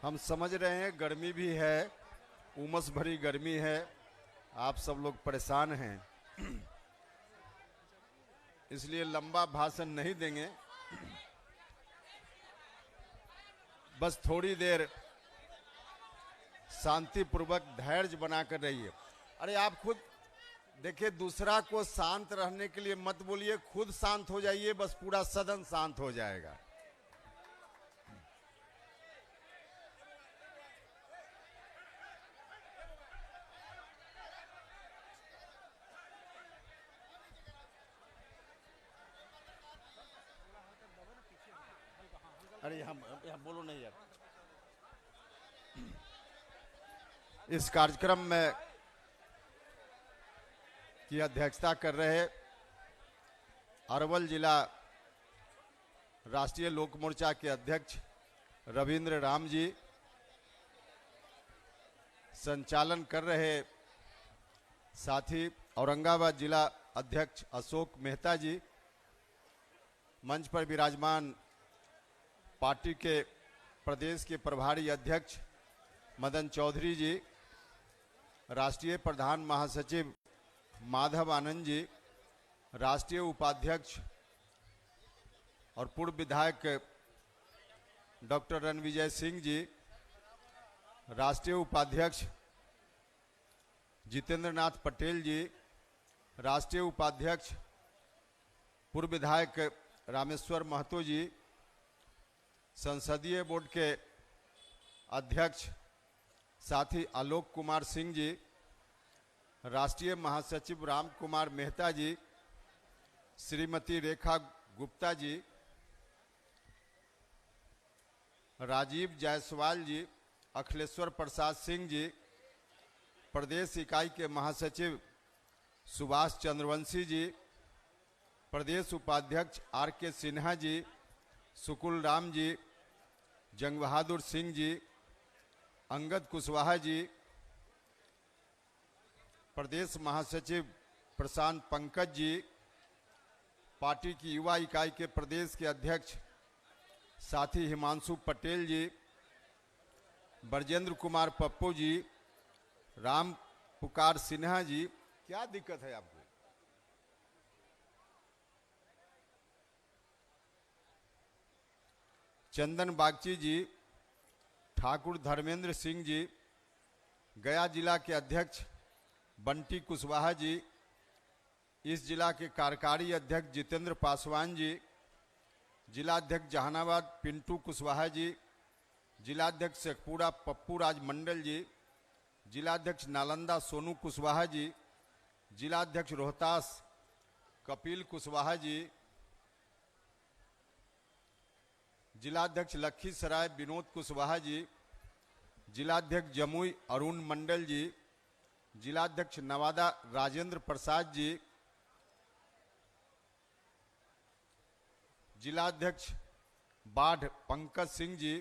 हम समझ रहे हैं गर्मी भी है, उमस भरी गर्मी है, आप सब लोग परेशान हैं, इसलिए लंबा भाषण नहीं देंगे। बस थोड़ी देर शांतिपूर्वक धैर्य बनाकर रहिए। अरे आप खुद देखिए, दूसरा को शांत रहने के लिए मत बोलिए, खुद शांत हो जाइए, बस पूरा सदन शांत हो जाएगा। अरे यहाँ बोलो नहीं यार। इस कार्यक्रम में की अध्यक्षता कर रहे अरवल जिला राष्ट्रीय लोक मोर्चा के अध्यक्ष रविंद्र राम जी, संचालन कर रहे साथी औरंगाबाद जिला अध्यक्ष अशोक मेहता जी, मंच पर विराजमान पार्टी के प्रदेश के प्रभारी अध्यक्ष मदन चौधरी जी, राष्ट्रीय प्रधान महासचिव माधव आनंद जी, राष्ट्रीय उपाध्यक्ष और पूर्व विधायक डॉक्टर रणविजय सिंह जी, राष्ट्रीय उपाध्यक्ष जितेंद्र नाथ पटेल जी, राष्ट्रीय उपाध्यक्ष पूर्व विधायक रामेश्वर महतो जी, संसदीय बोर्ड के अध्यक्ष साथी आलोक कुमार सिंह जी, राष्ट्रीय महासचिव राम कुमार मेहता जी, श्रीमती रेखा गुप्ता जी, राजीव जायसवाल जी, अखिलेश्वर प्रसाद सिंह जी, प्रदेश इकाई के महासचिव सुभाष चंद्रवंशी जी, प्रदेश उपाध्यक्ष आर के सिन्हा जी, सुकुल राम जी, जंग बहादुर सिंह जी, अंगद कुशवाहा जी, प्रदेश महासचिव प्रशांत पंकज जी, पार्टी की युवा इकाई के प्रदेश के अध्यक्ष साथी हिमांशु पटेल जी, ब्रजेंद्र कुमार पप्पू जी, राम पुकार सिन्हा जी। क्या दिक्कत है आपको? चंदन बागची जी, ठाकुर धर्मेंद्र सिंह जी, गया जिला के अध्यक्ष बंटी कुशवाहा जी, इस जिला के कार्यकारी अध्यक्ष जितेंद्र पासवान जी, जिलाध्यक्ष जहानाबाद पिंटू कुशवाहा जी, जिलाध्यक्ष शेखपुरा पप्पू राज मंडल जी, जिलाध्यक्ष नालंदा सोनू कुशवाहा जी, जिलाध्यक्ष रोहतास कपिल कुशवाहा जी, जिलाध्यक्ष लखीसराय विनोद कुशवाहा जी, जिलाध्यक्ष जमुई अरुण मंडल जी, जिलाध्यक्ष नवादा राजेंद्र प्रसाद जी, जिलाध्यक्ष बाढ़ पंकज सिंह जी,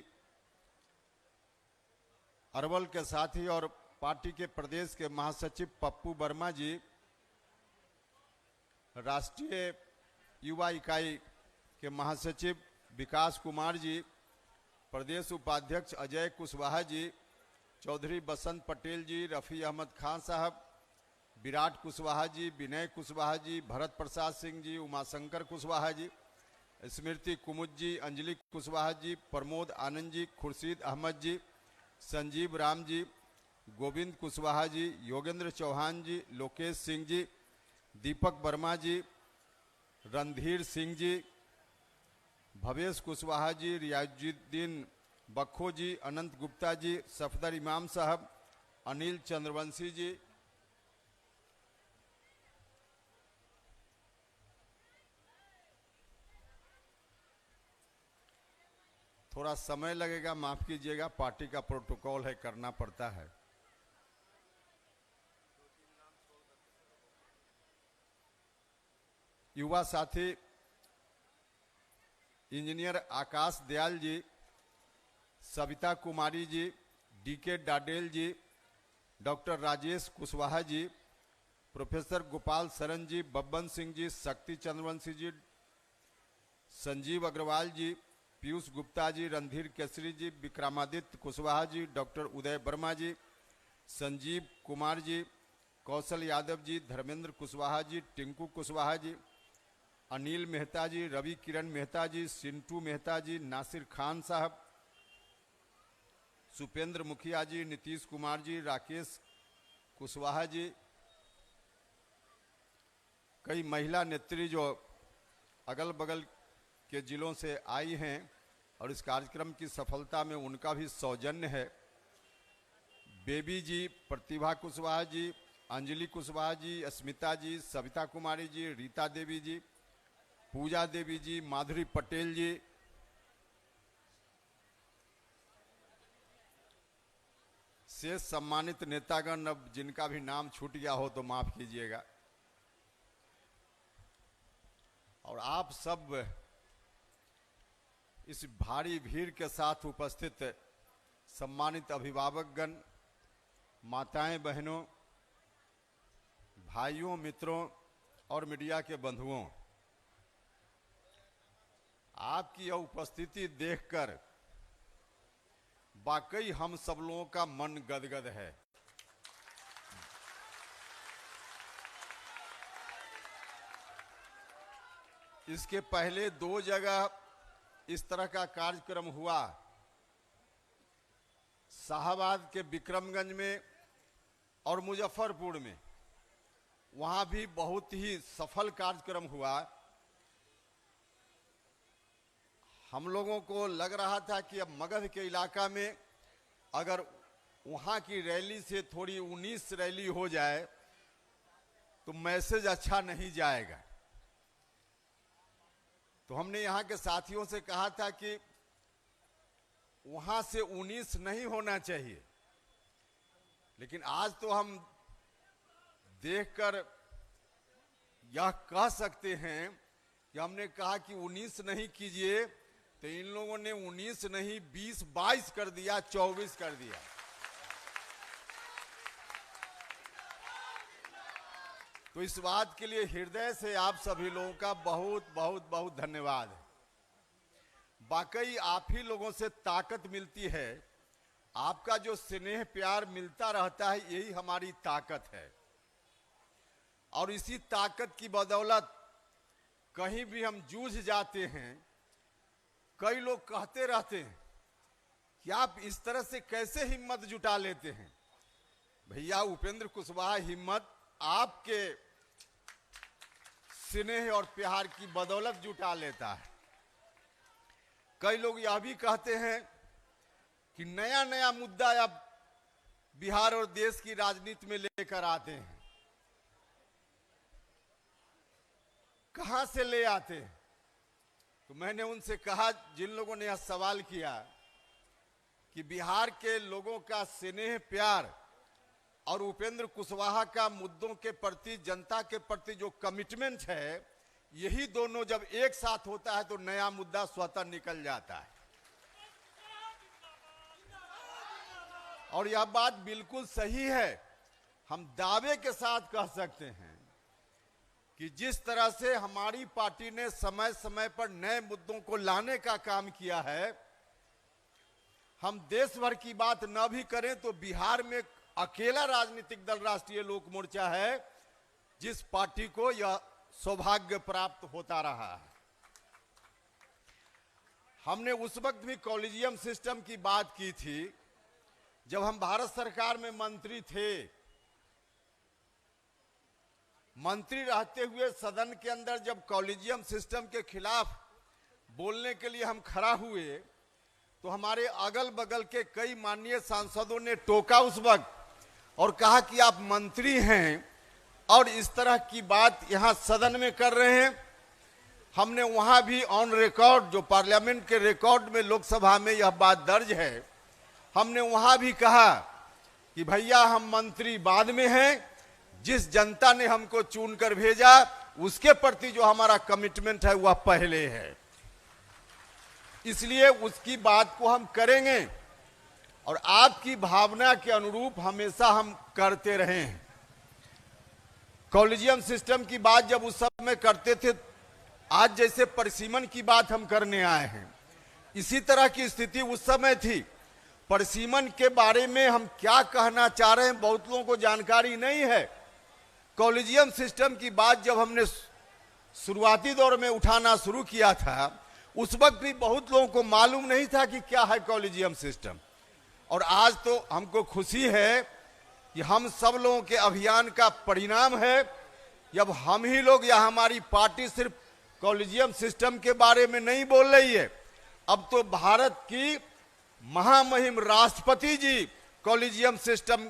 अरवल के साथी और पार्टी के प्रदेश के महासचिव पप्पू वर्मा जी, राष्ट्रीय युवा इकाई के महासचिव विकास कुमार जी, प्रदेश उपाध्यक्ष अजय कुशवाहा जी, चौधरी बसंत पटेल जी, रफ़ी अहमद खान साहब, विराट कुशवाहा जी, विनय कुशवाहा जी, भरत प्रसाद सिंह जी, उमाशंकर कुशवाहा जी, स्मृति कुमुद जी, अंजलि कुशवाहा जी, प्रमोद आनंद जी, खुर्शीद अहमद जी, संजीव राम जी, गोविंद कुशवाहा जी, योगेंद्र चौहान जी, लोकेश सिंह जी, दीपक वर्मा जी, रणधीर सिंह जी, भवेश कुशवाहा जी, रियाजुद्दीन बखो जी, अनंत गुप्ता जी, सफदर इमाम साहब, अनिल चंद्रवंशी जी, थोड़ा समय लगेगा, माफ कीजिएगा, पार्टी का प्रोटोकॉल है, करना पड़ता है। युवा साथी इंजीनियर आकाश दयाल जी, सविता कुमारी जी, डीके डाडेल जी, डॉक्टर राजेश कुशवाहा जी, प्रोफेसर गोपाल सरन जी, बब्बन सिंह जी, शक्ति चंद्रवंशी जी, संजीव अग्रवाल जी, पीयूष गुप्ता जी, रणधीर केसरी जी, विक्रमादित्य कुशवाहा जी, डॉक्टर उदय वर्मा जी, संजीव कुमार जी, कौशल यादव जी, धर्मेंद्र कुशवाहा जी, टिंकू कुशवाहा जी, अनिल मेहता जी, रवि किरण मेहता जी, सिंटू मेहता जी, नासिर खान साहब, सुपेंद्र मुखिया जी, नीतीश कुमार जी, राकेश कुशवाहा जी, कई महिला नेत्री जो अगल बगल के जिलों से आई हैं और इस कार्यक्रम की सफलता में उनका भी सौजन्य है। बेबी जी, प्रतिभा कुशवाहा जी, अंजलि कुशवाहा जी, अस्मिता जी, सविता कुमारी जी, रीता देवी जी, पूजा देवी जी, माधुरी पटेल जी, से सम्मानित नेतागण, अब जिनका भी नाम छूट गया हो तो माफ कीजिएगा। और आप सब इस भारी भीड़ के साथ उपस्थित सम्मानित अभिभावकगण, माताएं बहनों, भाइयों, मित्रों और मीडिया के बंधुओं, आपकी यह उपस्थिति देखकर वाकई हम सब लोगों का मन गदगद है। इसके पहले 2 जगह इस तरह का कार्यक्रम हुआ, शाहबाद के विक्रमगंज में और मुजफ्फरपुर में। वहां भी बहुत ही सफल कार्यक्रम हुआ। हम लोगों को लग रहा था कि अब मगध के इलाका में अगर वहां की रैली से थोड़ी 19 रैली हो जाए तो मैसेज अच्छा नहीं जाएगा। तो हमने यहाँ के साथियों से कहा था कि वहां से 19 नहीं होना चाहिए, लेकिन आज तो हम देखकर यह कह सकते हैं कि हमने कहा कि 19 नहीं कीजिए तो इन लोगों ने 19 नहीं 20-22 कर दिया, 24 कर दिया। तो इस बात के लिए हृदय से आप सभी लोगों का बहुत बहुत बहुत धन्यवाद है। वाकई आप ही लोगों से ताकत मिलती है, आपका जो स्नेह प्यार मिलता रहता है, यही हमारी ताकत है। और इसी ताकत की बदौलत कहीं भी हम जूझ जाते हैं। कई लोग कहते रहते हैं कि आप इस तरह से कैसे हिम्मत जुटा लेते हैं। भैया, उपेंद्र कुशवाहा हिम्मत आपके स्नेह और प्यार की बदौलत जुटा लेता है। कई लोग यह भी कहते हैं कि नया नया मुद्दा अब बिहार और देश की राजनीति में लेकर आते हैं। कहां से ले आते हैं? तो मैंने उनसे कहा, जिन लोगों ने यह सवाल किया कि बिहार के लोगों का स्नेह प्यार और उपेंद्र कुशवाहा का मुद्दों के प्रति, जनता के प्रति जो कमिटमेंट है, यही दोनों जब एक साथ होता है तो नया मुद्दा स्वतः निकल जाता है। और यह बात बिल्कुल सही है। हम दावे के साथ कह सकते हैं कि जिस तरह से हमारी पार्टी ने समय समय पर नए मुद्दों को लाने का काम किया है, हम देश भर की बात न भी करें तो बिहार में अकेला राजनीतिक दल राष्ट्रीय लोक मोर्चा है जिस पार्टी को यह सौभाग्य प्राप्त होता रहा है। हमने उस वक्त भी कॉलेजियम सिस्टम की बात की थी जब हम भारत सरकार में मंत्री थे। मंत्री रहते हुए सदन के अंदर जब कॉलेजियम सिस्टम के खिलाफ बोलने के लिए हम खड़ा हुए तो हमारे अगल बगल के कई माननीय सांसदों ने टोका उस वक्त और कहा कि आप मंत्री हैं और इस तरह की बात यहां सदन में कर रहे हैं। हमने वहां भी ऑन रिकॉर्ड, जो पार्लियामेंट के रिकॉर्ड में लोकसभा में यह बात दर्ज है, हमने वहां भी कहा कि भैया हम मंत्री बाद में हैं, जिस जनता ने हमको चुनकर भेजा उसके प्रति जो हमारा कमिटमेंट है वह पहले है, इसलिए उसकी बात को हम करेंगे और आपकी भावना के अनुरूप हमेशा हम करते रहे हैं। कॉलेजियम सिस्टम की बात जब उस समय करते थे, आज जैसे परिसीमन की बात हम करने आए हैं, इसी तरह की स्थिति उस समय थी। परिसीमन के बारे में हम क्या कहना चाह रहे हैं बहुत लोगों को जानकारी नहीं है। कॉलेजियम सिस्टम की बात जब हमने शुरुआती दौर में उठाना शुरू किया था, उस वक्त भी बहुत लोगों को मालूम नहीं था कि क्या है कॉलेजियम सिस्टम। और आज तो हमको खुशी है कि हम सब लोगों के अभियान का परिणाम है, जब हम ही लोग या हमारी पार्टी सिर्फ कॉलेजियम सिस्टम के बारे में नहीं बोल रही है, अब तो भारत की महामहिम राष्ट्रपति जी कॉलेजियम सिस्टम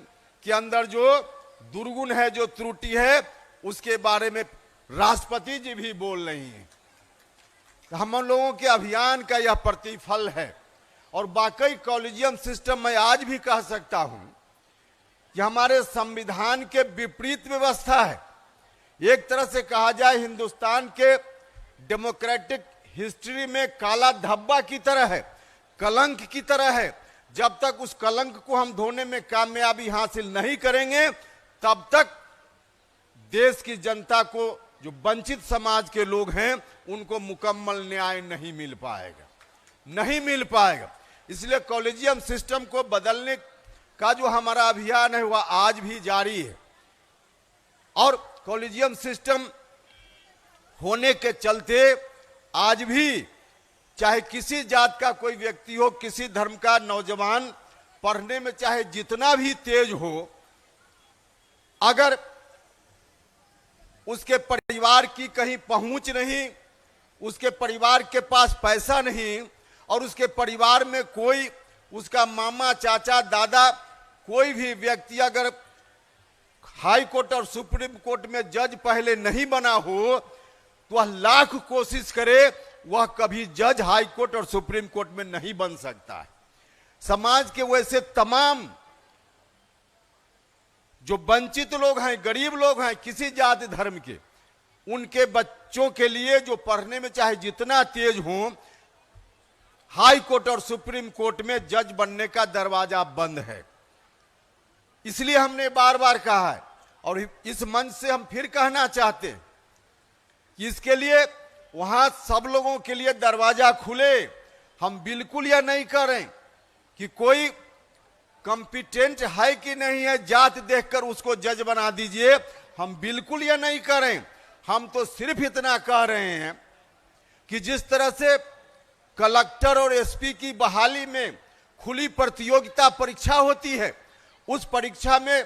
के अंदर जो दुर्गुण है, जो त्रुटि है, उसके बारे में राष्ट्रपति जी भी बोल रही हैं। हम लोगों के अभियान का यह प्रतिफल है। और वाकई कॉलेजियम सिस्टम मैं आज भी कह सकता हूं कि हमारे संविधान के विपरीत व्यवस्था है। एक तरह से कहा जाए हिंदुस्तान के डेमोक्रेटिक हिस्ट्री में काला धब्बा की तरह है, कलंक की तरह है। जब तक उस कलंक को हम धोने में कामयाबी हासिल नहीं करेंगे, तब तक देश की जनता को, जो वंचित समाज के लोग हैं, उनको मुकम्मल न्याय नहीं मिल पाएगा, नहीं मिल पाएगा। इसलिए कॉलेजियम सिस्टम को बदलने का जो हमारा अभियान है वह आज भी जारी है। और कॉलेजियम सिस्टम होने के चलते आज भी चाहे किसी जात का कोई व्यक्ति हो, किसी धर्म का नौजवान पढ़ने में चाहे जितना भी तेज हो, अगर उसके परिवार की कहीं पहुंच नहीं, उसके परिवार के पास पैसा नहीं, और उसके परिवार में कोई उसका मामा, चाचा, दादा, कोई भी व्यक्ति अगर हाई कोर्ट और सुप्रीम कोर्ट में जज पहले नहीं बना हो, तो वह लाख कोशिश करे, वह कभी जज हाई कोर्ट और सुप्रीम कोर्ट में नहीं बन सकता है। समाज के वैसे तमाम जो वंचित लोग हैं, गरीब लोग हैं, किसी जाति धर्म के, उनके बच्चों के लिए जो पढ़ने में चाहे जितना तेज हो, हाई कोर्ट और सुप्रीम कोर्ट में जज बनने का दरवाजा बंद है। इसलिए हमने बार बार कहा है, और इस मंच से हम फिर कहना चाहते हैं कि इसके लिए वहां सब लोगों के लिए दरवाजा खुले। हम बिल्कुल यह नहीं करें कि कोई कॉम्पिटेंट है कि नहीं है, जात देखकर उसको जज बना दीजिए। हम बिल्कुल यह नहीं करें। हम तो सिर्फ इतना कह रहे हैं कि जिस तरह से कलेक्टर और एसपी की बहाली में खुली प्रतियोगिता परीक्षा होती है, उस परीक्षा में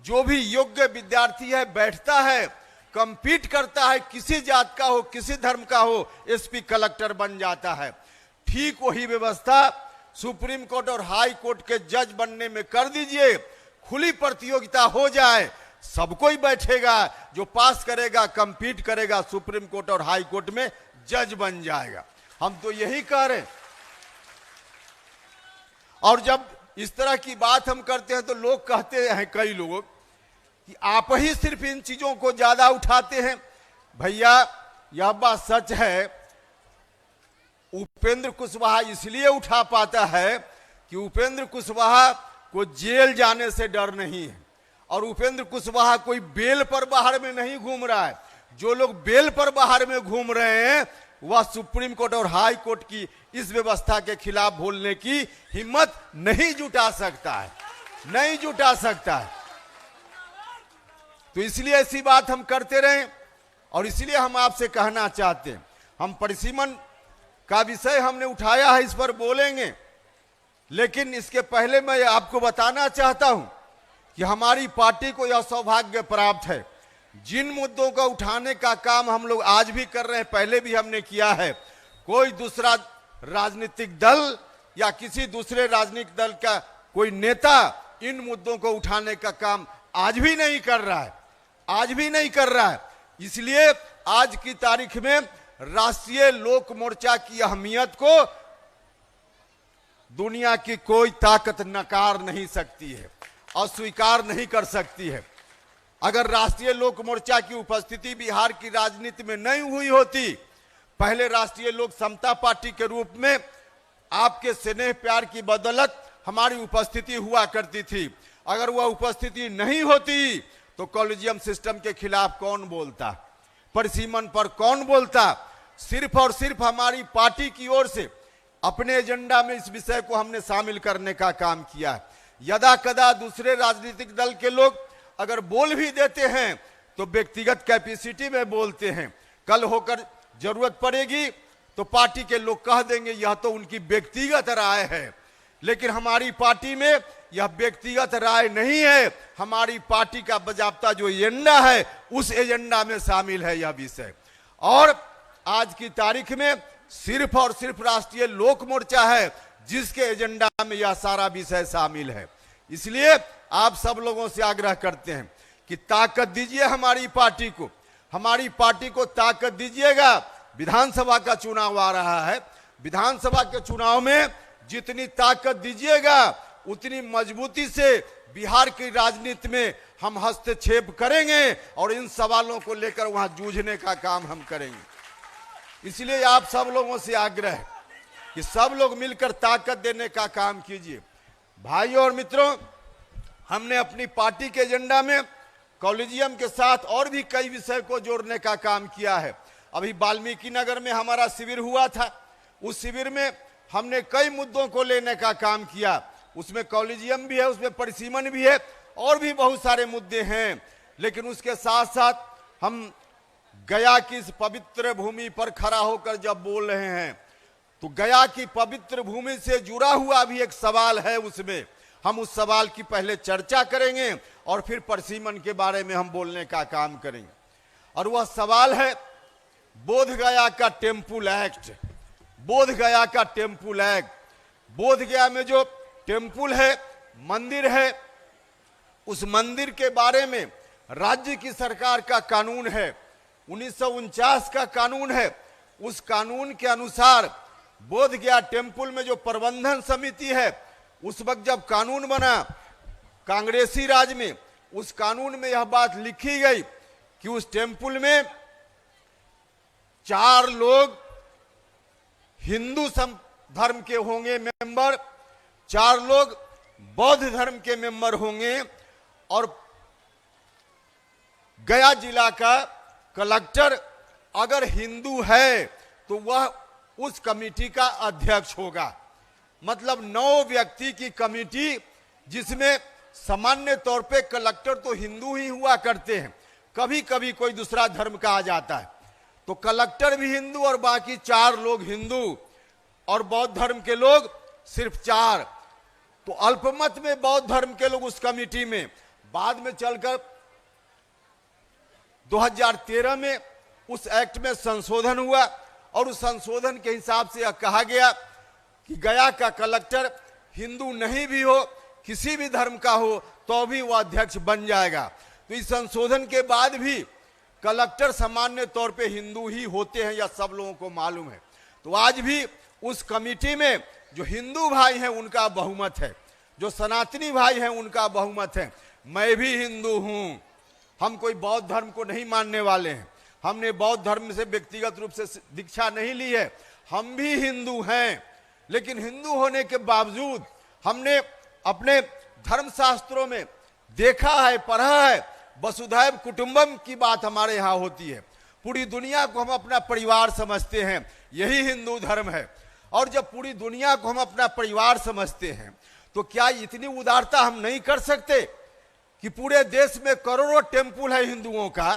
जो भी योग्य विद्यार्थी है बैठता है, कंपीट करता है, किसी जात का हो, किसी धर्म का हो, एसपी कलेक्टर बन जाता है। ठीक वही व्यवस्था सुप्रीम कोर्ट और हाई कोर्ट के जज बनने में कर दीजिए। खुली प्रतियोगिता हो जाए, सब कोई बैठेगा, जो पास करेगा, कंपीट करेगा, सुप्रीम कोर्ट और हाई कोर्ट में जज बन जाएगा। हम तो यही कह रहे हैं। और जब इस तरह की बात हम करते हैं तो लोग कहते हैं, कई लोग, कि आप ही सिर्फ इन चीजों को ज्यादा उठाते हैं। भैया यह बात सच है, उपेंद्र कुशवाहा इसलिए उठा पाता है कि उपेंद्र कुशवाहा को जेल जाने से डर नहीं है, और उपेंद्र कुशवाहा कोई बेल पर बाहर में नहीं घूम रहा है। जो लोग बेल पर बाहर में घूम रहे हैं, वह सुप्रीम कोर्ट और हाई कोर्ट की इस व्यवस्था के खिलाफ बोलने की हिम्मत नहीं जुटा सकता है, नहीं जुटा सकता है। तो इसलिए ऐसी बात हम करते रहें, और इसलिए हम आपसे कहना चाहते हैं, हम परिसीमन का विषय हमने उठाया है, इस पर बोलेंगे, लेकिन इसके पहले मैं आपको बताना चाहता हूं कि हमारी पार्टी को यह सौभाग्य प्राप्त है, जिन मुद्दों को उठाने का काम हम लोग आज भी कर रहे हैं, पहले भी हमने किया है। कोई दूसरा राजनीतिक दल या किसी दूसरे राजनीतिक दल का कोई नेता इन मुद्दों को उठाने का काम आज भी नहीं कर रहा है, आज भी नहीं कर रहा है। इसलिए आज की तारीख में राष्ट्रीय लोक मोर्चा की अहमियत को दुनिया की कोई ताकत नकार नहीं सकती है, अस्वीकार नहीं कर सकती है। अगर राष्ट्रीय लोक मोर्चा की उपस्थिति बिहार की राजनीति में नहीं हुई होती, पहले राष्ट्रीय लोक समता पार्टी के रूप में आपके स्नेह प्यार की बदौलत हमारी उपस्थिति हुआ करती थी। अगर वह उपस्थिति नहीं होती तो कॉलेजियम सिस्टम के खिलाफ कौन बोलता, परिसीमन पर कौन बोलता। सिर्फ और सिर्फ हमारी पार्टी की ओर से अपने एजेंडा में इस विषय को हमने शामिल करने का काम किया है। यदा कदा दूसरे राजनीतिक दल के लोग अगर बोल भी देते हैं तो व्यक्तिगत कैपेसिटी में बोलते हैं, कल होकर जरूरत पड़ेगी तो पार्टी के लोग कह देंगे यह तो उनकी व्यक्तिगत राय है। लेकिन हमारी पार्टी में यह व्यक्तिगत राय नहीं है, हमारी पार्टी का बाकायदा जो एजेंडा है उस एजेंडा में शामिल है यह विषय। और आज की तारीख में सिर्फ और सिर्फ राष्ट्रीय लोक मोर्चा है जिसके एजेंडा में यह सारा विषय शामिल है। इसलिए आप सब लोगों से आग्रह करते हैं कि ताकत दीजिए हमारी पार्टी को ताकत दीजिएगा। विधानसभा का चुनाव आ रहा है, विधानसभा के चुनाव में जितनी ताकत दीजिएगा उतनी मजबूती से बिहार की राजनीति में हम हस्तक्षेप करेंगे और इन सवालों को लेकर वहां जूझने का काम हम करेंगे। इसलिए आप सब लोगों से आग्रह है कि सब लोग मिलकर ताकत देने का काम कीजिए। भाइयों और मित्रों, हमने अपनी पार्टी के एजेंडा में कॉलेजियम के साथ और भी कई विषय को जोड़ने का काम किया है। अभी वाल्मीकि नगर में हमारा शिविर हुआ था, उस शिविर में हमने कई मुद्दों को लेने का काम किया। उसमें कॉलेजियम भी है, उसमें परिसीमन भी है और भी बहुत सारे मुद्दे हैं। लेकिन उसके साथ साथ हम गया की इस पवित्र भूमि पर खड़ा होकर जब बोल रहे हैं तो गया की पवित्र भूमि से जुड़ा हुआ भी एक सवाल है, उसमें हम उस सवाल की पहले चर्चा करेंगे और फिर परिसीमन के बारे में हम बोलने का काम करेंगे। और वह सवाल है बोध गया का टेम्पल एक्ट। बोध गया का टेम्पल एक्ट, बोध गया में जो टेम्पल है, मंदिर है, उस मंदिर के बारे में राज्य की सरकार का कानून है, 1949 का कानून है। उस कानून के अनुसार बोध गया टेम्पल में जो प्रबंधन समिति है, उस वक्त जब कानून बना कांग्रेसी राज में, उस कानून में यह बात लिखी गई कि उस टेम्पल में 4 लोग हिंदू धर्म के होंगे मेंबर, 4 लोग बौद्ध धर्म के मेंबर होंगे और गया जिला का कलेक्टर अगर हिंदू है तो वह उस कमेटी का अध्यक्ष होगा। मतलब 9 व्यक्ति की कमेटी, जिसमें सामान्य तौर पे कलेक्टर तो हिंदू ही हुआ करते हैं, कभी कभी कोई दूसरा धर्म का आ जाता है तो कलेक्टर भी हिंदू और बाकी 4 लोग हिंदू और बौद्ध धर्म के लोग सिर्फ 4। तो अल्पमत में बौद्ध धर्म के लोग उस कमेटी में, बाद में चलकर 2013 में उस एक्ट में संशोधन हुआ और उस संशोधन के हिसाब से यह कहा गया कि गया का कलेक्टर हिंदू नहीं भी हो, किसी भी धर्म का हो, तो भी वह अध्यक्ष बन जाएगा। तो इस संशोधन के बाद भी कलेक्टर सामान्य तौर पे हिंदू ही होते हैं, यह सब लोगों को मालूम है। तो आज भी उस कमेटी में जो हिंदू भाई हैं उनका बहुमत है, जो सनातनी भाई हैं उनका बहुमत है। मैं भी हिंदू हूं, हम कोई बौद्ध धर्म को नहीं मानने वाले हैं, हमने बौद्ध धर्म से व्यक्तिगत रूप से दीक्षा नहीं ली है, हम भी हिंदू हैं। लेकिन हिंदू होने के बावजूद हमने अपने धर्मशास्त्रों में देखा है, पढ़ा है, वसुधैव कुटुंबम की बात हमारे यहाँ होती है। पूरी दुनिया को हम अपना परिवार समझते हैं, यही हिंदू धर्म है। और जब पूरी दुनिया को हम अपना परिवार समझते हैं तो क्या इतनी उदारता हम नहीं कर सकते कि पूरे देश में करोड़ों टेम्पल है हिंदुओं का,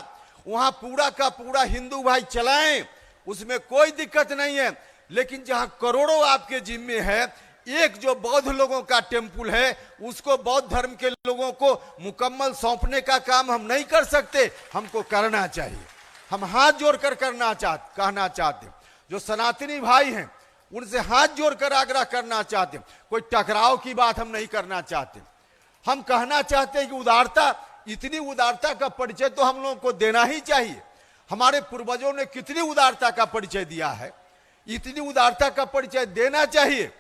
वहां पूरा का पूरा हिंदू भाई चलाएं, उसमें कोई दिक्कत नहीं है। लेकिन जहां करोड़ों आपके जिम्मे है, एक जो बौद्ध लोगों का टेम्पल है उसको बौद्ध धर्म के लोगों को मुकम्मल सौंपने का काम हम नहीं कर सकते, हमको करना चाहिए। हम हाथ जोड़कर कहना चाहते हैं, जो सनातनी भाई हैं उनसे हाथ जोड़कर आग्रह करना चाहते हैं, कोई टकराव की बात हम नहीं करना चाहते। हम कहना चाहते हैं कि उदारता, इतनी उदारता का परिचय तो हम लोगों को देना ही चाहिए। हमारे पूर्वजों ने कितनी उदारता का परिचय दिया है, इतनी उदारता का परिचय देना चाहिए।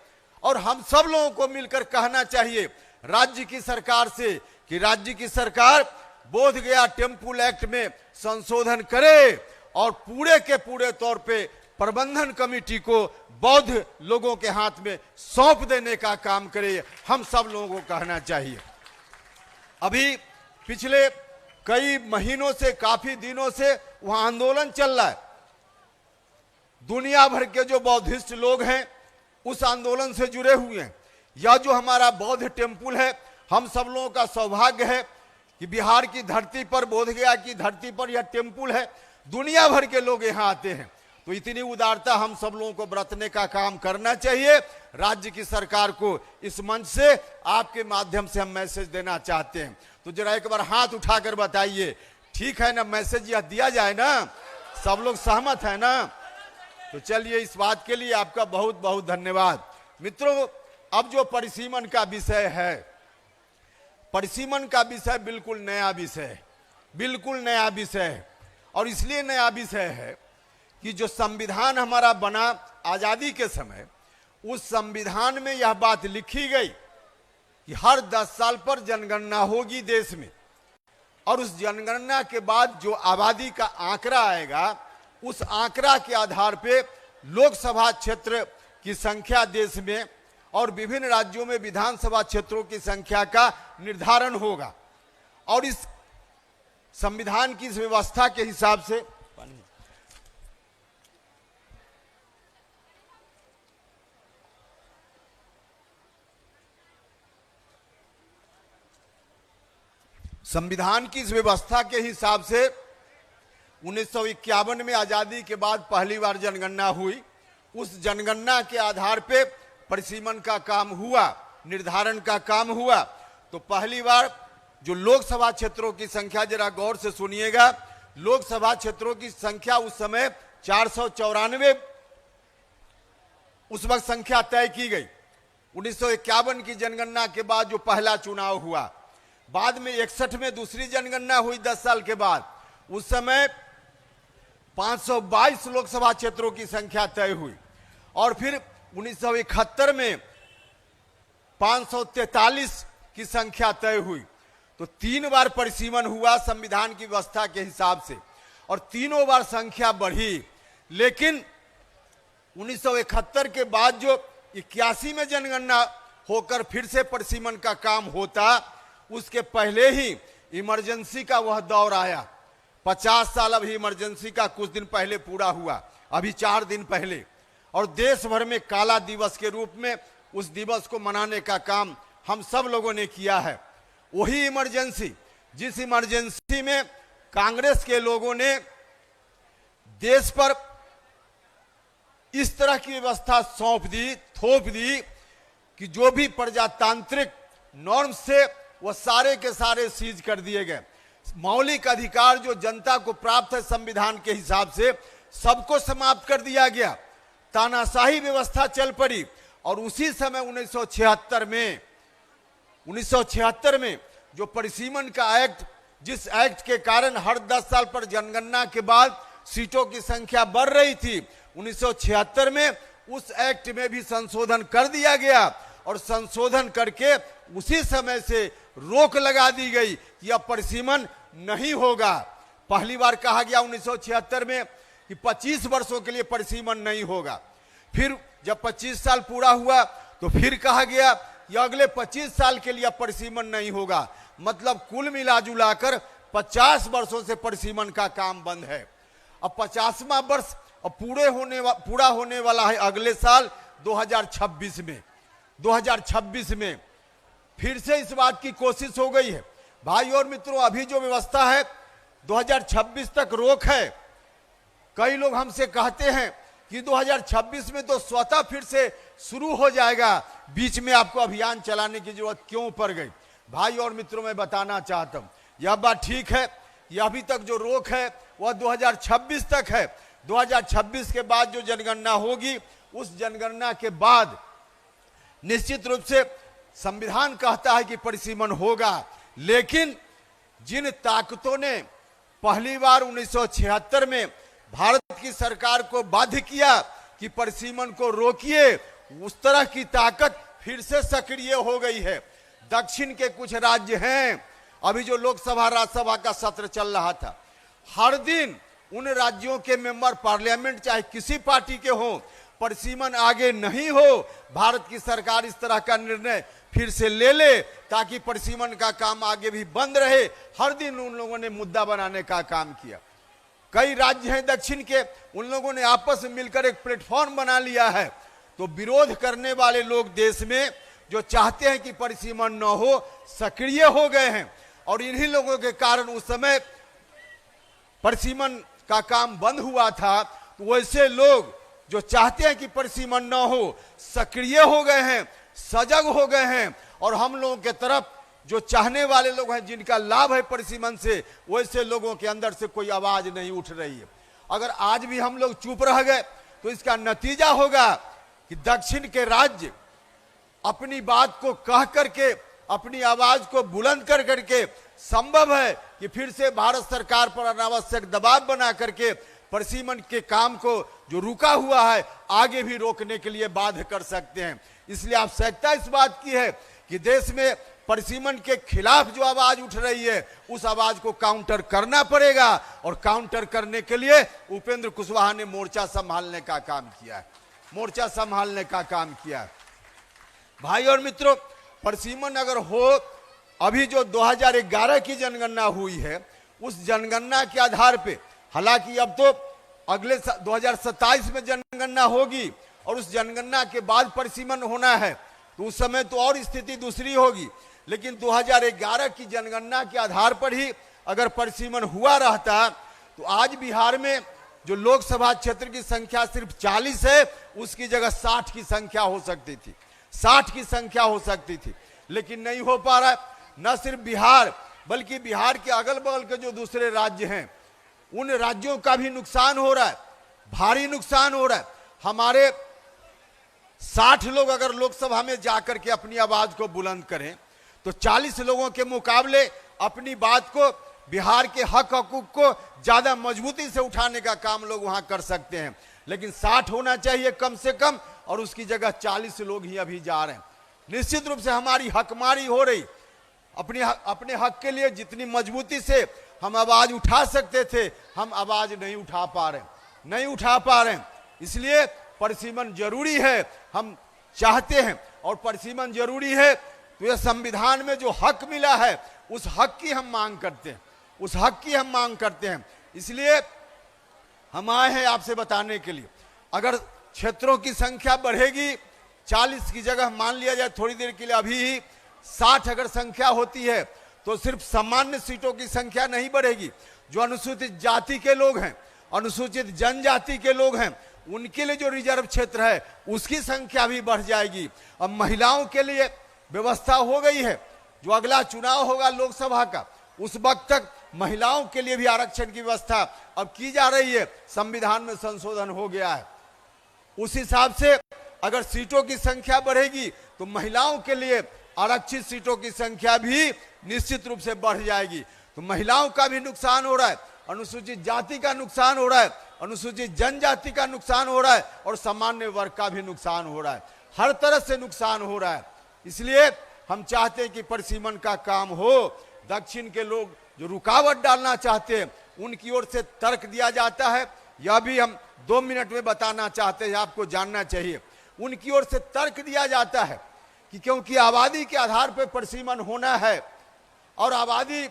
और हम सब लोगों को मिलकर कहना चाहिए राज्य की सरकार से कि राज्य की सरकार बोध गया टेम्पल एक्ट में संशोधन करे और पूरे के पूरे तौर पे प्रबंधन कमेटी को बौद्ध लोगों के हाथ में सौंप देने का काम करे। हम सब लोगों को कहना चाहिए। अभी पिछले कई महीनों से, काफी दिनों से वहां आंदोलन चल रहा है। दुनिया भर के जो बौद्धिस्ट लोग हैं उस आंदोलन से जुड़े हुए हैं। यह जो हमारा बौद्ध टेम्पल है, हम सब लोगों का सौभाग्य है कि बिहार की धरती पर, बोधगया की धरती पर यह टेम्पल है। दुनिया भर के लोग यहाँ आते हैं। तो इतनी उदारता हम सब लोगों को बरतने का काम करना चाहिए। राज्य की सरकार को इस मंच से, आपके माध्यम से हम मैसेज देना चाहते हैं। तो जरा एक बार हाथ उठाकर बताइए, ठीक है ना, मैसेज यह दिया जाए ना, सब लोग सहमत है ना? तो चलिए, इस बात के लिए आपका बहुत बहुत धन्यवाद। मित्रों, अब जो परिसीमन का विषय है, परिसीमन का विषय बिल्कुल नया विषय है, बिल्कुल नया विषय है। और इसलिए नया विषय है कि जो संविधान हमारा बना आजादी के समय, उस संविधान में यह बात लिखी गई कि हर 10 साल पर जनगणना होगी देश में, और उस जनगणना के बाद जो आबादी का आंकड़ा आएगा, उस आंकड़ा के आधार पे लोकसभा क्षेत्र की संख्या देश में और विभिन्न राज्यों में विधानसभा क्षेत्रों की संख्या का निर्धारण होगा। और इस संविधान की इस व्यवस्था के हिसाब से संविधान की इस व्यवस्था के हिसाब से 1951 में आजादी के बाद पहली बार जनगणना हुई। उस जनगणना के आधार पे परिसीमन का काम हुआ, निर्धारण का काम हुआ। तो पहली बार जो लोकसभा क्षेत्रों की संख्या, जरा गौर से सुनिएगा, लोकसभा क्षेत्रों की संख्या उस समय 494 उस वक्त संख्या तय की गई। 1951 की जनगणना के बाद जो पहला चुनाव हुआ, बाद में 61 में दूसरी जनगणना हुई 10 साल के बाद, उस समय 522 लोकसभा क्षेत्रों की संख्या तय हुई। और फिर 1971 में 543 की संख्या तय हुई। तो 3 बार परिसीमन हुआ संविधान की व्यवस्था के हिसाब से, और तीनों बार संख्या बढ़ी। लेकिन 1971 के बाद जो 81 में जनगणना होकर फिर से परिसीमन का काम होता, उसके पहले ही इमरजेंसी का वह दौर आया। 50 साल अभी इमरजेंसी का कुछ दिन पहले पूरा हुआ, अभी 4 दिन पहले। और देश भर में काला दिवस के रूप में उस दिवस को मनाने का काम हम सब लोगों ने किया है। वही इमरजेंसी, जिस इमरजेंसी में कांग्रेस के लोगों ने देश पर इस तरह की व्यवस्था सौंप दी, थोप दी कि जो भी प्रजातांत्रिक नॉर्म्स से वह सारे के सारे सीज कर दिए गए। मौलिक अधिकार जो जनता को प्राप्त है संविधान के हिसाब से, सबको समाप्त कर दिया गया। तानाशाही व्यवस्था चल पड़ी। और उसी समय 1976 में जो परिसीमन का एक्ट, जिस एक्ट के कारण हर 10 साल पर जनगणना के बाद सीटों की संख्या बढ़ रही थी, 1976 में उस एक्ट में भी संशोधन कर दिया गया। और संशोधन करके उसी समय से रोक लगा दी गई कि अब परिसीमन नहीं होगा। पहली बार कहा गया 1976 में कि 25 वर्षों के लिए परिसीमन नहीं होगा। फिर जब 25 साल पूरा हुआ तो फिर कहा गया कि अगले 25 साल के लिए परिसीमन नहीं होगा। मतलब कुल मिलाजुलाकर 50 वर्षों से परिसीमन का काम बंद है। अब 50वां वर्ष अब पूरा होने वाला है अगले साल 2026 में। 2026 में फिर से इस बात की कोशिश हो गई है। भाई और मित्रों, अभी जो व्यवस्था है 2026 तक रोक है। कई लोग हमसे कहते हैं कि 2026 में तो स्वतः फिर से शुरू हो जाएगा, बीच में आपको अभियान चलाने की जरूरत क्यों पड़ गई? भाई और मित्रों, मैं बताना चाहता हूं, यह बात ठीक है कि अभी तक जो रोक है वह 2026 तक है। 2026 के बाद जो जनगणना होगी, उस जनगणना के बाद निश्चित रूप से संविधान कहता है कि परिसीमन होगा। लेकिन जिन ताकतों ने पहली बार 1976 में भारत की सरकार को बाध्य किया कि परिसीमन को रोकिए, उस तरह की ताकत फिर से सक्रिय हो गई है। दक्षिण के कुछ राज्य हैं, अभी जो लोकसभा राज्यसभा का सत्र चल रहा था, हर दिन उन राज्यों के मेंबर पार्लियामेंट चाहे किसी पार्टी के हों, परिसीमन आगे नहीं हो, भारत की सरकार इस तरह का निर्णय फिर से ले ले ताकि परिसीमन का काम आगे भी बंद रहे। हर दिन उन लोगों ने मुद्दा बनाने का काम किया। कई राज्य हैं दक्षिण के, उन लोगों ने आपस में मिलकर एक प्लेटफॉर्म बना लिया है तो विरोध करने वाले लोग देश में जो चाहते हैं कि परिसीमन न हो, सक्रिय हो गए हैं। और इन्हीं लोगों के कारण उस समय परिसीमन का काम बंद हुआ था। तो वैसे लोग जो चाहते हैं कि परिसीमन न हो, सक्रिय हो गए हैं, सजग हो गए हैं। और हम लोगों के तरफ जो चाहने वाले लोग हैं, जिनका लाभ है परिसीमन से, वैसे लोगों के अंदर से कोई आवाज नहीं उठ रही है। अगर आज भी हम लोग चुप रह गए तो इसका नतीजा होगा कि दक्षिण के राज्य अपनी बात को कह करके, अपनी आवाज को बुलंद कर करके, संभव है कि फिर से भारत सरकार पर अनावश्यक दबाव बना करके परिसीमन के काम को जो रुका हुआ है आगे भी रोकने के लिए बाध्य कर सकते हैं। इसलिए आवश्यकता इस बात की है कि देश में परिसीमन के खिलाफ जो आवाज उठ रही है, उस आवाज को काउंटर करना पड़ेगा। और काउंटर करने के लिए उपेंद्र कुशवाहा ने मोर्चा संभालने का काम किया है, मोर्चा संभालने का काम किया है। भाई और मित्रों, परिसीमन अगर हो, अभी जो 2011 की जनगणना हुई है, उस जनगणना के आधार पे, हालांकि अब तो अगले 2027 में जनगणना होगी और उस जनगणना के बाद परिसीमन होना है, तो उस समय तो और स्थिति दूसरी होगी। लेकिन 2011 की जनगणना के आधार पर ही अगर परिसीमन हुआ रहता तो आज बिहार में जो लोकसभा क्षेत्र की संख्या सिर्फ 40 है, उसकी जगह 60 की संख्या हो सकती थी, 60 की संख्या हो सकती थी। लेकिन नहीं हो पा रहा है। न सिर्फ बिहार, बल्कि बिहार के अगल बगल के जो दूसरे राज्य हैं, उन राज्यों का भी नुकसान हो रहा है, भारी नुकसान हो रहा है। हमारे 60 लोग अगर लोकसभा में जाकर के अपनी आवाज को बुलंद करें तो 40 लोगों के मुकाबले अपनी बात को, बिहार के हक हकूक को ज्यादा मजबूती से उठाने का काम लोग वहां कर सकते हैं। लेकिन 60 होना चाहिए कम से कम, और उसकी जगह 40 लोग ही अभी जा रहे हैं। निश्चित रूप से हमारी हकमारी हो रही। अपने हक के लिए जितनी मजबूती से हम आवाज उठा सकते थे, हम आवाज नहीं उठा पा रहे। इसलिए परिसीमन जरूरी है, हम चाहते हैं। और परिसीमन जरूरी है तो यह संविधान में जो हक मिला है, उस हक की हम मांग करते हैं, इसलिए हम आए हैं आपसे बताने के लिए। अगर क्षेत्रों की संख्या बढ़ेगी, 40 की जगह मान लिया जाए थोड़ी देर के लिए, अभी ही 60 अगर संख्या होती है, तो सिर्फ सामान्य सीटों की संख्या नहीं बढ़ेगी। जो अनुसूचित जाति के लोग हैं, अनुसूचित जनजाति के लोग हैं, उनके लिए जो रिजर्व क्षेत्र है, उसकी संख्या भी बढ़ जाएगी। अब महिलाओं के लिए व्यवस्था हो गई है, जो अगला चुनाव होगा लोकसभा का, उस वक्त तक महिलाओं के लिए भी आरक्षण की व्यवस्था अब की जा रही है। संविधान में संशोधन हो गया है। उस हिसाब से अगर सीटों की संख्या बढ़ेगी तो महिलाओं के लिए आरक्षित सीटों की संख्या भी निश्चित रूप से बढ़ जाएगी। तो महिलाओं का भी नुकसान हो रहा है, अनुसूचित जाति का नुकसान हो रहा है, अनुसूचित जनजाति का नुकसान हो रहा है, और सामान्य वर्ग का भी नुकसान हो रहा है। हर तरह से नुकसान हो रहा है। इसलिए हम चाहते हैं कि परिसीमन का काम हो। दक्षिण के लोग जो रुकावट डालना चाहते हैं, उनकी ओर से तर्क दिया जाता है। यह भी हम 2 मिनट में बताना चाहते हैं, आपको जानना चाहिए। उनकी ओर से तर्क दिया जाता है कि क्योंकि आबादी के आधार पर परिसीमन होना है, और आबादी,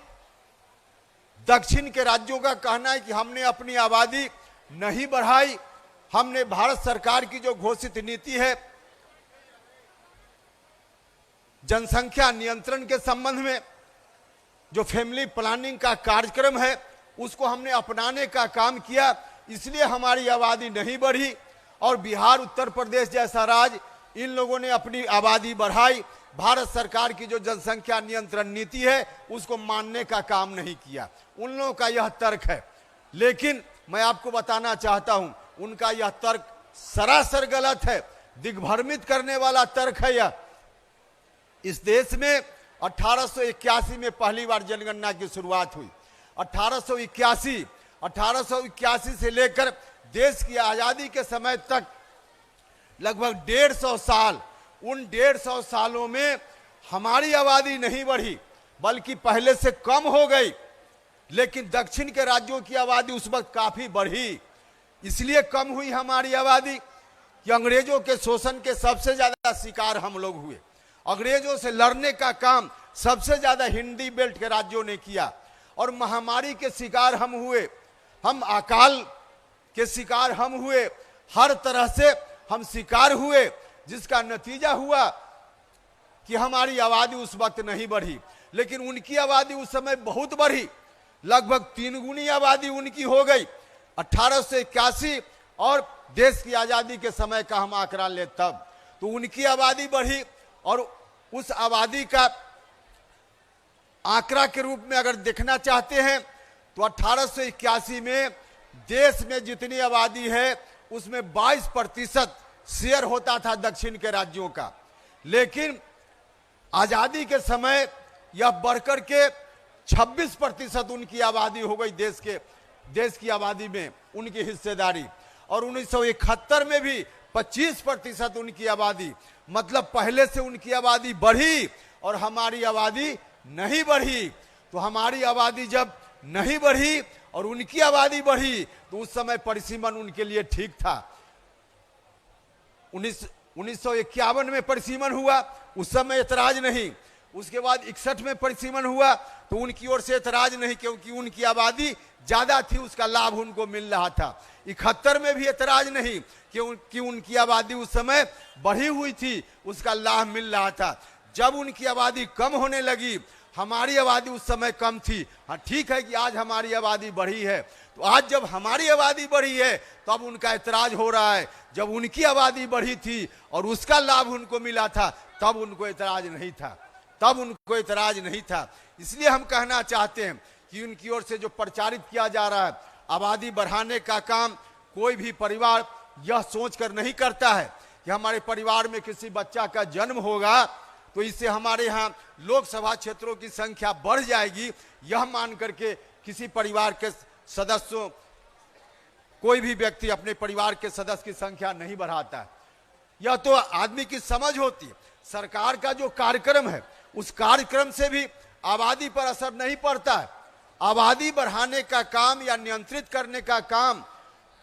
दक्षिण के राज्यों का कहना है कि हमने अपनी आबादी नहीं बढ़ाई, हमने भारत सरकार की जो घोषित नीति है जनसंख्या नियंत्रण के संबंध में, जो फैमिली प्लानिंग का कार्यक्रम है, उसको हमने अपनाने का काम किया, इसलिए हमारी आबादी नहीं बढ़ी। और बिहार, उत्तर प्रदेश जैसा राज्य, इन लोगों ने अपनी आबादी बढ़ाई। भारत सरकार की जो जनसंख्या नियंत्रण नीति है, उसको मानने का काम नहीं किया। उन लोगों का यह तर्क है। लेकिन मैं आपको बताना चाहता हूं, उनका यह तर्क सरासर गलत है, दिग्भ्रमित करने वाला तर्क है यह। इस देश में 1881 में पहली बार जनगणना की शुरुआत हुई। 1881 से लेकर देश की आजादी के समय तक लगभग 150 साल, उन 150 सालों में हमारी आबादी नहीं बढ़ी, बल्कि पहले से कम हो गई। लेकिन दक्षिण के राज्यों की आबादी उस वक्त काफी बढ़ी। इसलिए कम हुई हमारी आबादी कि अंग्रेजों के शोषण के सबसे ज्यादा शिकार हम लोग हुए। अंग्रेजों से लड़ने का काम सबसे ज्यादा हिंदी बेल्ट के राज्यों ने किया, और महामारी के शिकार हम हुए, हम अकाल के शिकार हम हुए। हर तरह से हम शिकार हुए, जिसका नतीजा हुआ कि हमारी आबादी उस वक्त नहीं बढ़ी, लेकिन उनकी आबादी उस समय बहुत बढ़ी, लगभग 3 गुनी आबादी उनकी हो गई 1881 और देश की आजादी के समय का हम आंकड़ा ले तब, तो उनकी आबादी बढ़ी और उस आबादी का आंकड़ा के रूप में अगर देखना चाहते हैं तो 1881 में देश में जितनी आबादी है उसमें 22% शेयर होता था दक्षिण के राज्यों का, लेकिन आजादी के समय यह बढ़कर के 26% उनकी आबादी हो गई, देश की आबादी में उनकी हिस्सेदारी, और 1971 में भी 25% उनकी आबादी, मतलब पहले से उनकी आबादी बढ़ी और हमारी आबादी नहीं बढ़ी। तो हमारी आबादी जब नहीं बढ़ी और उनकी आबादी बढ़ी तो उस समय परिसीमन उनके लिए ठीक था। 1951 में परिसीमन हुआ, उस समय एतराज नहीं। उसके बाद 61 में परिसीमन हुआ तो उनकी ओर से एतराज नहीं, क्योंकि उनकी आबादी ज्यादा थी, उसका लाभ उनको मिल रहा था। 71 में भी एतराज नहीं, क्योंकि उनकी आबादी उस समय बढ़ी हुई थी, उसका लाभ मिल रहा था। जब उनकी आबादी कम होने लगी, हमारी आबादी उस समय कम थी। हाँ ठीक है कि आज हमारी आबादी बढ़ी है, तो आज जब हमारी आबादी बढ़ी है तब उनका एतराज हो रहा है। जब उनकी आबादी बढ़ी थी और उसका लाभ उनको मिला था तब उनको एतराज नहीं था, तब उनको एतराज नहीं था। इसलिए हम कहना चाहते हैं कि उनकी ओर से जो प्रचारित किया जा रहा है आबादी बढ़ाने का काम, कोई भी परिवार यह सोचकर नहीं करता है कि हमारे परिवार में किसी बच्चा का जन्म होगा तो इससे हमारे यहाँ लोकसभा क्षेत्रों की संख्या बढ़ जाएगी, यह मान करके किसी परिवार के सदस्यों, कोई भी व्यक्ति अपने परिवार के सदस्य की संख्या नहीं बढ़ाता है। यह तो आदमी की समझ होती है। सरकार का जो कार्यक्रम है उस कार्यक्रम से भी आबादी पर असर नहीं पड़ता है। आबादी बढ़ाने का काम या नियंत्रित करने का काम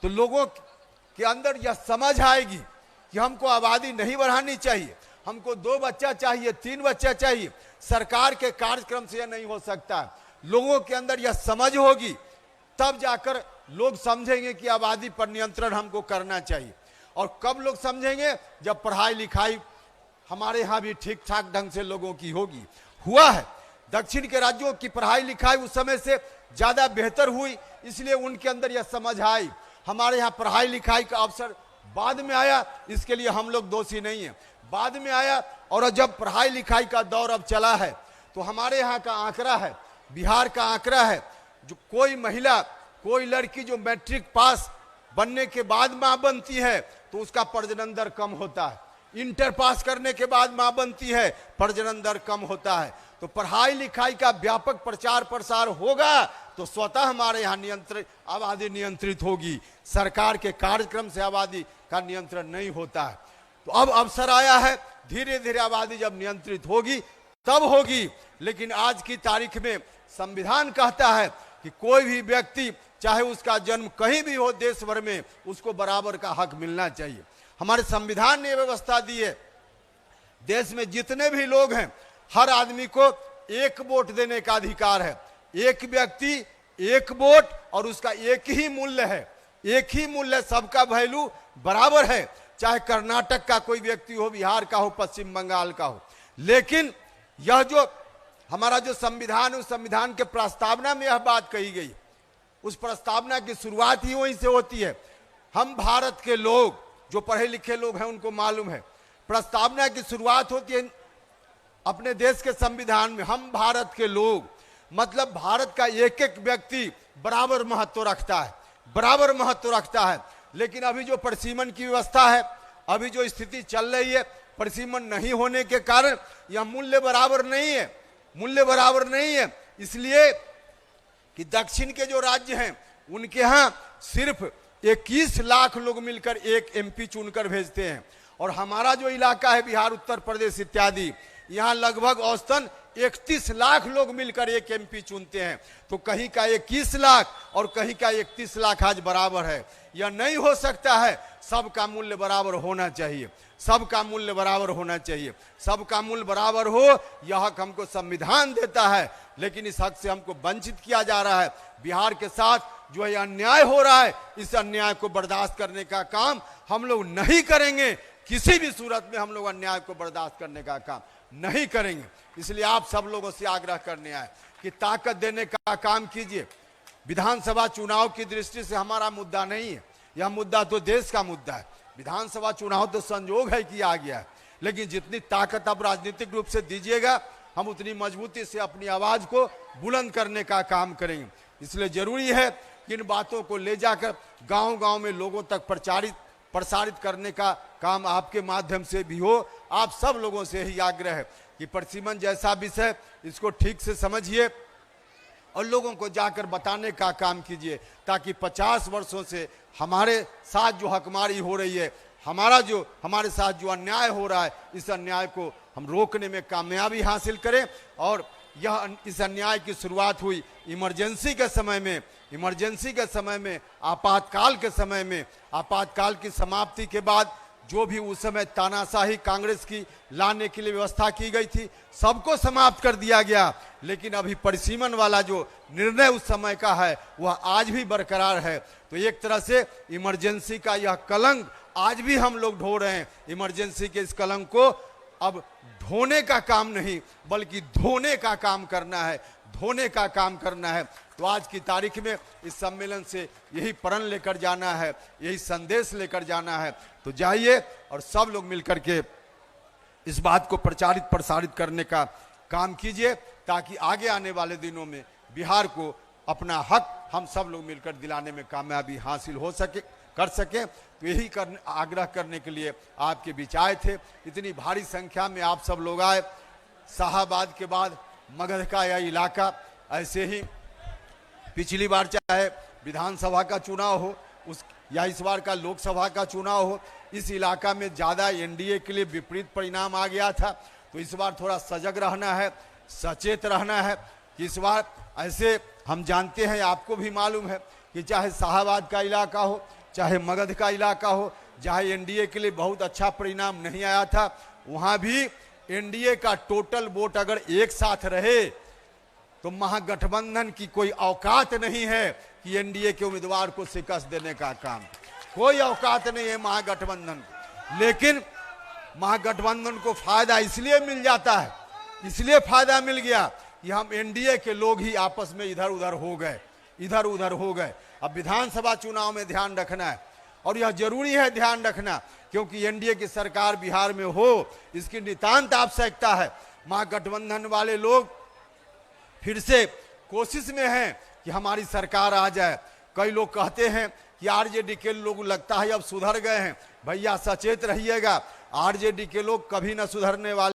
तो लोगों के अंदर यह समझ आएगी कि हमको आबादी नहीं बढ़ानी चाहिए, हमको 2 बच्चा चाहिए, 3 बच्चा चाहिए। सरकार के कार्यक्रम से यह नहीं हो सकता। लोगों के अंदर यह समझ होगी तब जाकर लोग समझेंगे कि आबादी पर नियंत्रण हमको करना चाहिए। और कब लोग समझेंगे? जब पढ़ाई लिखाई हमारे यहाँ भी ठीक ठाक ढंग से लोगों की होगी। हुआ है, दक्षिण के राज्यों की पढ़ाई लिखाई उस समय से ज्यादा बेहतर हुई, इसलिए उनके अंदर यह समझ आई। हमारे यहाँ पढ़ाई लिखाई का अवसर बाद में आया, इसके लिए हम लोग दोषी नहीं है, बाद में आया। और जब पढ़ाई लिखाई का दौर अब चला है तो हमारे यहाँ का आंकड़ा है, बिहार का आंकड़ा है, जो कोई महिला, कोई लड़की जो मैट्रिक पास बनने के बाद मां बनती है तो उसका प्रजनन दर कम होता है। इंटर पास करने के बाद मां बनती है, प्रजनन दर कम होता है। तो पढ़ाई लिखाई का व्यापक प्रचार प्रसार होगा तो स्वतः हमारे यहाँ आबादी नियंत्रित होगी। सरकार के कार्यक्रम से आबादी का नियंत्रण नहीं होता है। तो अब अवसर आया है, धीरे धीरे आबादी जब नियंत्रित होगी तब होगी। लेकिन आज की तारीख में संविधान कहता है कि कोई भी व्यक्ति चाहे उसका जन्म कहीं भी हो देश भर में, उसको बराबर का हक मिलना चाहिए। हमारे संविधान ने व्यवस्था दी है, देश में जितने भी लोग हैं हर आदमी को 1 वोट देने का अधिकार है। एक व्यक्ति 1 वोट और उसका एक ही मूल्य है, एक ही मूल्य, सबका वैल्यू बराबर है, चाहे कर्नाटक का कोई व्यक्ति हो, बिहार का हो, पश्चिम बंगाल का हो। लेकिन यह जो हमारा जो संविधान, उस संविधान के प्रस्तावना में यह बात कही गई, उस प्रस्तावना की शुरुआत ही वहीं से होती है। हम भारत के लोग, जो पढ़े लिखे लोग हैं उनको मालूम है, प्रस्तावना की शुरुआत होती है अपने देश के संविधान में, हम भारत के लोग, मतलब भारत का एक एक व्यक्ति बराबर महत्व रखता है, बराबर महत्व रखता है। लेकिन अभी जो परिसीमन की व्यवस्था है, अभी जो स्थिति चल रही है, परिसीमन नहीं होने के कारण यह मूल्य बराबर नहीं है, मूल्य बराबर नहीं है। इसलिए कि दक्षिण के जो राज्य हैं उनके यहाँ सिर्फ 21 लाख लोग मिलकर एक एमपी चुनकर भेजते हैं, और हमारा जो इलाका है बिहार, उत्तर प्रदेश इत्यादि, यहाँ लगभग औसतन 31 लाख लोग मिलकर एक एमपी चुनते हैं। तो कहीं का 21 लाख और कहीं का 31 लाख आज बराबर है, यह नहीं हो सकता है। सबका मूल्य बराबर होना चाहिए, सबका मूल्य बराबर होना चाहिए, सबका मूल्य बराबर हो, यह हक हमको संविधान देता है। लेकिन इस हक से हमको वंचित किया जा रहा है। बिहार के साथ जो ये अन्याय हो रहा है, इस अन्याय को बर्दाश्त करने का काम हम लोग नहीं करेंगे। किसी भी सूरत में हम लोग अन्याय को बर्दाश्त करने का काम नहीं करेंगे। इसलिए आप सब लोगों से आग्रह करने आए कि ताकत देने का काम कीजिए। विधानसभा चुनाव की दृष्टि से हमारा मुद्दा नहीं है, यह मुद्दा तो देश का मुद्दा है। विधानसभा चुनाव तो संयोग है कि आ गया है, लेकिन जितनी ताकत आप राजनीतिक रूप से दीजिएगा, हम उतनी मजबूती से अपनी आवाज को बुलंद करने का काम करेंगे। इसलिए जरूरी है कि इन बातों को ले जाकर गांव-गांव में लोगों तक प्रसारित करने का काम आपके माध्यम से भी हो। आप सब लोगों से ही आग्रह है कि परसिमन जैसा विषय, इसको ठीक से समझिए और लोगों को जाकर बताने का काम कीजिए, ताकि 50 वर्षों से हमारे साथ जो हकमारी हो रही है, हमारे साथ जो अन्याय हो रहा है, इस अन्याय को हम रोकने में कामयाबी हासिल करें। और इस अन्याय की शुरुआत हुई इमरजेंसी के समय में, आपातकाल के समय में। आपातकाल की समाप्ति के बाद जो भी उस समय तानाशाही कांग्रेस की लाने के लिए व्यवस्था की गई थी, सबको समाप्त कर दिया गया। लेकिन अभी परिसीमन वाला जो निर्णय उस समय का है, वह आज भी बरकरार है। तो एक तरह से इमरजेंसी का यह कलंक आज भी हम लोग ढो रहे हैं। इमरजेंसी के इस कलंक को अब ढोने का काम नहीं, बल्कि धोने का काम करना है। तो आज की तारीख में इस सम्मेलन से यही प्रण लेकर जाना है, यही संदेश लेकर जाना है। तो जाइए और सब लोग मिलकर के इस बात को प्रसारित करने का काम कीजिए, ताकि आगे आने वाले दिनों में बिहार को अपना हक हम सब लोग मिलकर दिलाने में कामयाबी हासिल कर सके। तो यही आग्रह करने के लिए आपके बीच आए थे। इतनी भारी संख्या में आप सब लोग आए। शाहाबाद के बाद मगध का यह इलाका, ऐसे ही पिछली बार चाहे विधानसभा का चुनाव हो या इस बार का लोकसभा का चुनाव हो, इस इलाका में ज्यादा एनडीए के लिए विपरीत परिणाम आ गया था। तो इस बार थोड़ा सजग रहना है, सचेत रहना है कि इस बार ऐसे हम जानते हैं, आपको भी मालूम है कि चाहे शाहाबाद का इलाका हो, चाहे मगध का इलाका हो, जहां एनडीए के लिए बहुत अच्छा परिणाम नहीं आया था, वहां भी एनडीए का टोटल वोट अगर एक साथ रहे तो महागठबंधन की कोई औकात नहीं है कि एनडीए के उम्मीदवार को शिकस्त देने का काम, कोई औकात नहीं है महागठबंधन को। लेकिन महागठबंधन को फायदा इसलिए मिल जाता है, इसलिए फायदा मिल गया कि हम एनडीए के लोग ही आपस में इधर उधर हो गए। अब विधानसभा चुनाव में ध्यान रखना है, और यह जरूरी है ध्यान रखना, क्योंकि एनडीए की सरकार बिहार में हो, इसकी नितांत आवश्यकता है। महागठबंधन वाले लोग फिर से कोशिश में हैं कि हमारी सरकार आ जाए। कई लोग कहते हैं कि आरजेडी के लोग लगता है अब सुधर गए हैं। भैया सचेत रहिएगा, आरजेडी के लोग कभी न सुधरने वाले